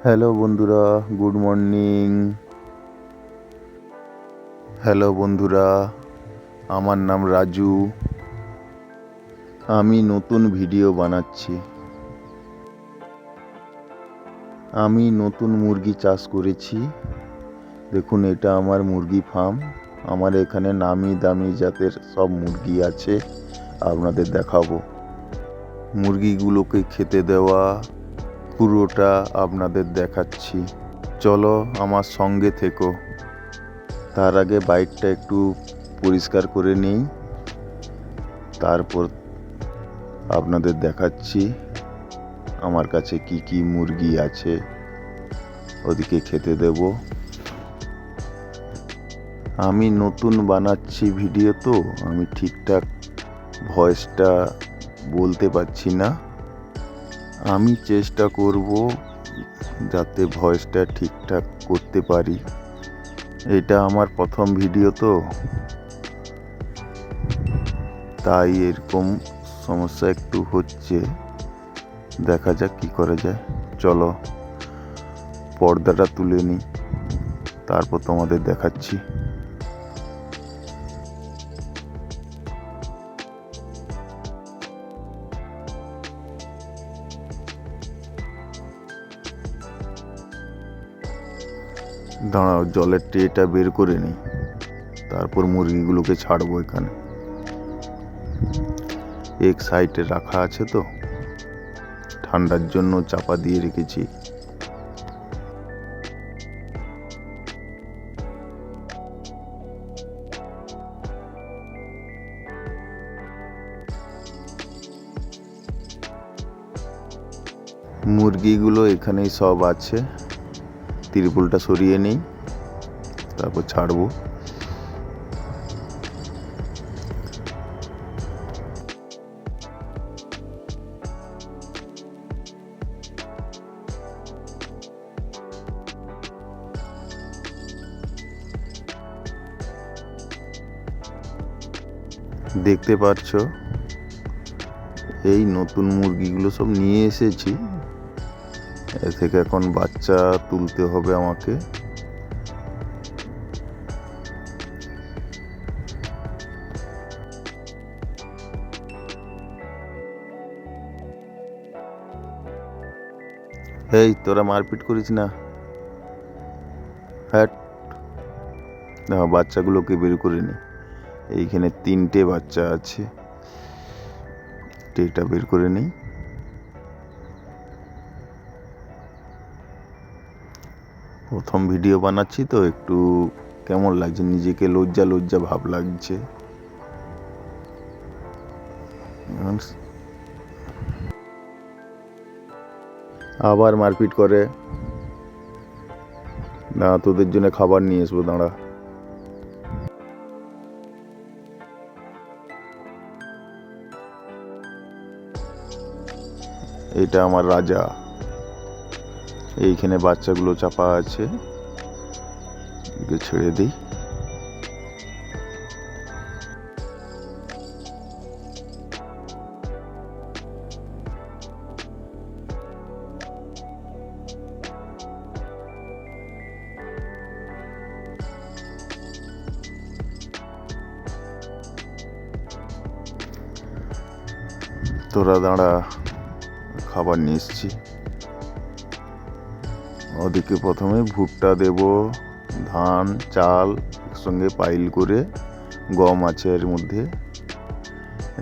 Hello বন্ধুরা, good morning. Hello বন্ধুরা, আমার নাম রাজু। আমি নতুন ভিডিও বানাচ্ছি। আমি নতুন মুরগি চাষ করেছি। দেখুন, এটা আমার মুরগি ফার্ম। আমার এখানে নামি দামি জাতের সব মুরগি আছে, আপনাদের দেখাবো। মুরগিগুলোকে খেতে দেওয়া পুরোটা আপনাদের দেখাচ্ছি। চলো আমার সঙ্গে থেকো। তার আগে বাইকটা একটু পরিষ্কার করে নিই, তারপর আপনাদের দেখাচ্ছি আমার কাছে কি কি মুরগি আছে, ওদিকে খেতে দেব। আমি নতুন বানাচ্ছি ভিডিও, তো আমি ঠিকঠাক ভয়েসটা বলতে পারছি না। আমি চেষ্টা করব যাতে ভয়েসটা ঠিকঠাক করতে পারি। এটা আমার প্রথম ভিডিও, তো তাই এরকম সমস্যা একটু হচ্ছে। দেখা যাক কি করা যায়। চলো পর্দাটা তুলে নিই, তারপর তোমাদের দেখাচ্ছি। দাঁড়াও, জলের ট্রেটা বের করে নিই, তারপর মুরগিগুলোকে ছাড়বো। এখানে এক সাইডে রাখা আছে, তো ঠান্ডার জন্য চাপা দিয়ে রেখেছি। মুরগিগুলো এখানেই সব আছে। তিরপলটা সরিয়ে নেই, তারপর ছাড়বো। দেখতে পাচ্ছ, এই নতুন মুরগিগুলো সব নিয়ে এসেছি। এ থেকে এখন বাচ্চা তুলতে হবে আমাকে। এই তোরা মারপিট করিস না, হ্যাট। বাচ্চাগুলোকে বের করে নি। এইখানে 3টে বাচ্চা আছে, এটা বের করে নেই। প্রথম ভিডিও বানাচ্ছি, তো একটু কেমন লাগছে, নিজেকে লজ্জা লজ্জা ভাব লাগছে। আবার মারপিট করে। না, তোদের জন্য খাবার নিয়ে আসবো, দাঁড়া। এটা আমার রাজা। এইখানে বাচ্চাগুলো চাপা আছে, ছেড়ে দিই। তোরা দাঁড়া, খাবার নিয়ে এসছি। ওদিকে প্রথমে ভুট্টা দেব, ধান চাল একসঙ্গে পাইল করে, গম আছে এর মধ্যে,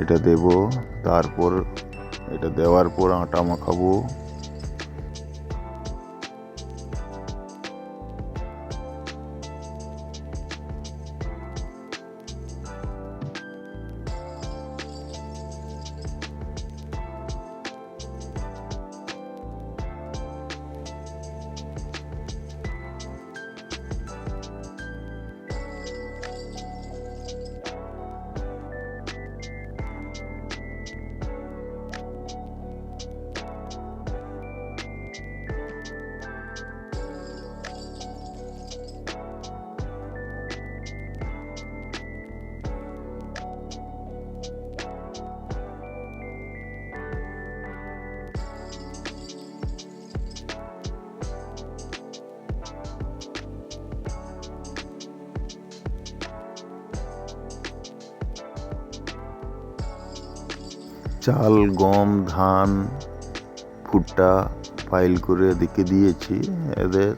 এটা দেব। তারপর এটা দেওয়ার পর আটা মাখাবো। চাল, গম, ধান, ভুট্টা পাইল করে এদিকে দিয়েছি। এদের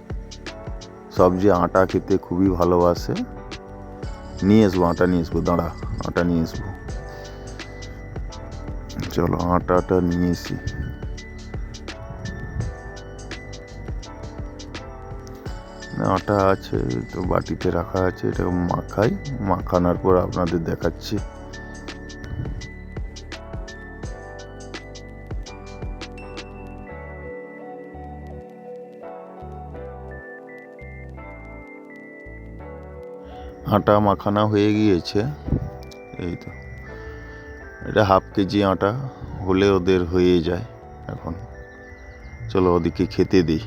সব যে আটা খেতে খুবই ভালোবাসে। নিয়ে আসবো, আটা নিয়ে আসবো, দাঁড়া, আটা নিয়ে আসবো। চলো আটাটা নিয়ে এসি। আটা আছে তো বাটিতে রাখা আছে, এটাকে মাখাই, মাখানোর পর আপনাদের দেখাচ্ছি। আটা মাখানো হয়ে গিয়েছে, এই তো। এটা হাফ কেজি আটা হলে ওদের হয়ে যায় এখন। চলো ওদিকে খেতে দিই।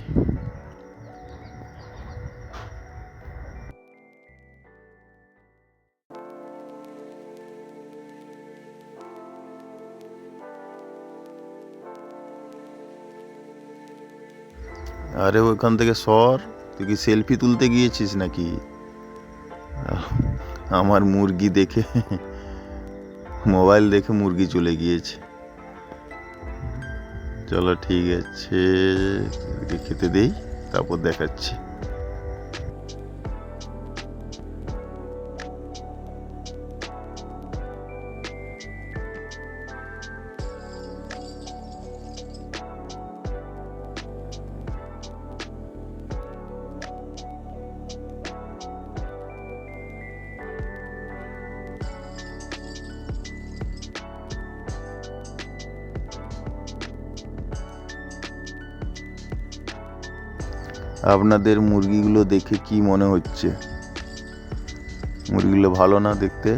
আরে ওইখান থেকে সর, তুই কি সেলফি তুলতে গিয়েছিস নাকি? আমার মুরগি দেখে, মোবাইল দেখে মুরগি চলে গিয়েছে। চলো ঠিক আছে, খেতে দেই, তারপর দেখাচ্ছি। আপনাদের মুরগিগুলো দেখে কি মনে হচ্ছে? মুরগিগুলো ভালো না দেখতে?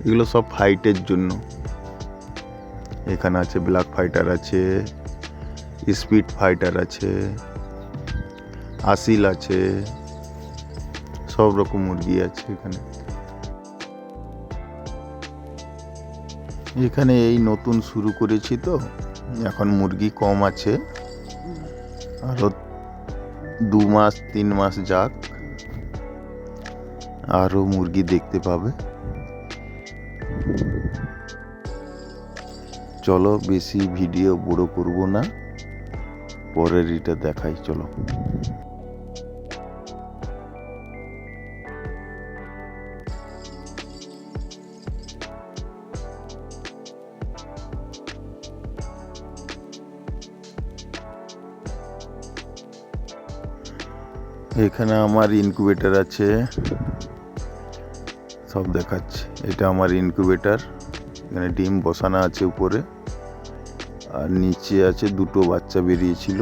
এগুলো সব ফাইটের জন্য। এখানে আছে ব্ল্যাক ফাইটার, আছে স্পিড ফাইটার, আছে আসিল, আছে সব রকম মুরগি আছে এখানে। এখানে এই নতুন শুরু করেছি তো, এখন মুরগি কম আছে, আরো 2 মাস 3 মাস যাক, আরো মুরগি দেখতে পাবে। চলো বেশি ভিডিও বড় করব না, পরের এটা দেখাই। চলো এখানে আমার ইনকিউবেটর আছে, সব দেখাচ্ছি। এটা আমার ইনকিউবেটর, এখানে ডিম বসানো আছে উপরে, আর নিচে আছে 2টো বাচ্চা বেরিয়েছিল,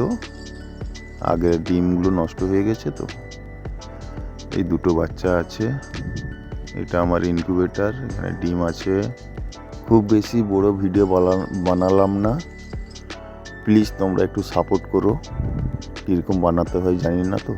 আগের ডিমগুলো নষ্ট হয়ে গেছে তো এই 2টো বাচ্চা আছে। এটা আমার ইনকিউবেটর, এখানে ডিম আছে। খুব বেশি বড় ভিডিও বানালাম না, প্লিজ তোমরা একটু সাপোর্ট করো। কীরকম বানাতে হয় জানি না তো।